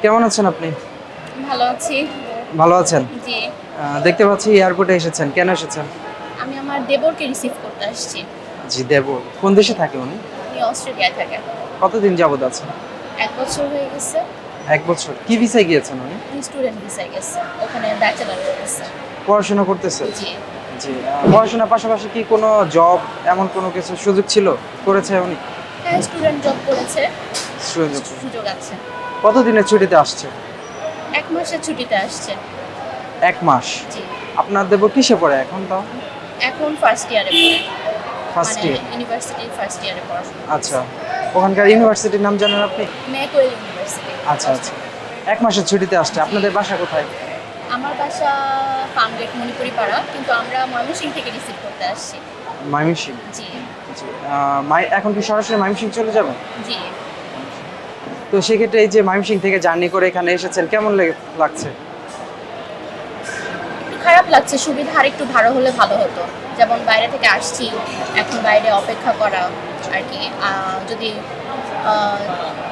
কেমন আছেন আপনি? ভালো আছি। ভালো আছেন? জি। দেখতে পাচ্ছি এয়ারপোর্টে এসেছেন। কেন এসেছেন? আমি আমার দেবরকে রিসিভ করতে আসছি। জি, দেবর। কোন দেশে থাকে উনি? উনি অস্ট্রেলিয়ায় থাকে। কতদিন যাবত আছেন? ১ বছর হয়ে গেছে। ১ বছর। কি ভিসায় গিয়েছেন উনি? উনি স্টুডেন্ট ভিসায় গেছে। ওখানে ব্যাচেলর করতেছে। পড়াশোনা করতেছে? জি। জি। পড়াশোনার পাশাপাশি কি কোনো জব এমন কোনো কিছু সুযোগ ছিল? করেছে উনি? হ্যাঁ, স্টুডেন্ট জব করেছে। সুযোগ। সুযোগ আছে। কতদিনের ছুটিতে আসছে? ১ মাসের ছুটিতে আসছে। ১ মাস। জি। আপনার দেবর কিসে পড়ে এখন তাও? এখন ফার্স্ট ইয়ারে পড়ে। ফার্স্ট মানে ইয়ার। ইউনিভার্সিটির ফার্স্ট ইয়ারে পড়াশোনা আচ্ছা। করতেছে। ওখানকার ইউনিভার্সিটির নাম জানেন আপনি? ম্যাকওয়েল ইউনিভার্সিটি। আচ্ছা, আচ্ছা। ১ মাসের ছুটিতে আসছে। আপনাদের বাসা কোথায়? আমার বাসা ফার্মগেট মণিপুরি পাড়া, কিন্তু আমরা ময়মনসিংহ থেকে রিসিভ করতে আসছি। ময়মনসিংহ। জি। জি। এখন কি সরাসরি ময়মনসিংহ চলে যাবেন? জি। তো সেক্ষেত্রে এই যে ময়মনসিংহ থেকে জার্নি করে এখানে এসেছেন কেমন লাগছে? একটু খারাপ লাগছে, সুবিধা আরেকটু ভালো হলে ভালো হতো। যেমন বাইরে থেকে আসছি, এখন বাইরে অপেক্ষা করা আর কি। যদি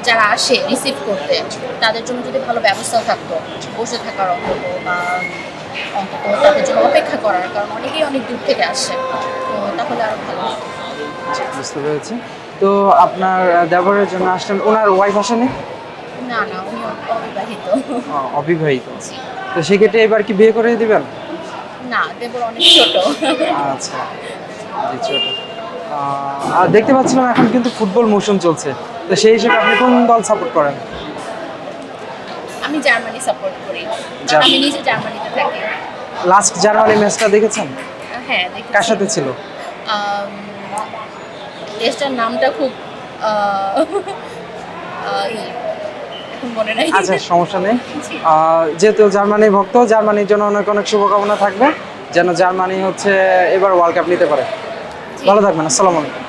যারা আসে রিসিভ করতে, তাদের জন্য যদি ভালো ব্যবস্থা থাকতো, বসে থাকার অন্তত, বা অন্তত তাদের জন্য অপেক্ষা করার, কারণ অনেকেই অনেক দূর থেকে আসে, তো তাহলে আরো ভালো হতো। জি, বুঝতে পেরেছি। তো আপনার দেবরের জন্য আসলেন, ওনার ওয়াইফ আসেনি? না, না, উনি অবিবাহিত। অবিবাহিত। জি। তো সেক্ষেত্রে এবার কি বিয়ে করে দিবেন? না, দেবর অনেক ছোট। আচ্ছা, জি ছোট। আর দেখতে পাচ্ছিলাম এখন কিন্তু ফুটবল মৌসুম চলছে। তো সেই হিসেবে আপনি কোন দল সাপোর্ট করেন? আমি জার্মানি সাপোর্ট করি, কারণ জার্মানি। আমি নিজে জার্মানিতে থাকি। লাস্ট জার্মানি ম্যাচটা দেখেছেন? হ্যাঁ, কার দেখেছি। সাথে ছিল? আম দেশটার নামটা খুব আ আ ই এখন মনে নাই। আচ্ছা, সমস্যা নেই। জি, যেহেতু জার্মানি ভক্ত, জার্মানির জন্য অনেক অনেক শুভকামনা থাকবে। যেন জার্মানি হচ্ছে এবার ওয়ার্ল্ড কাপ নিতে পারে। জি। ভালো থাকবেন। আসসালামু আলাইকুম।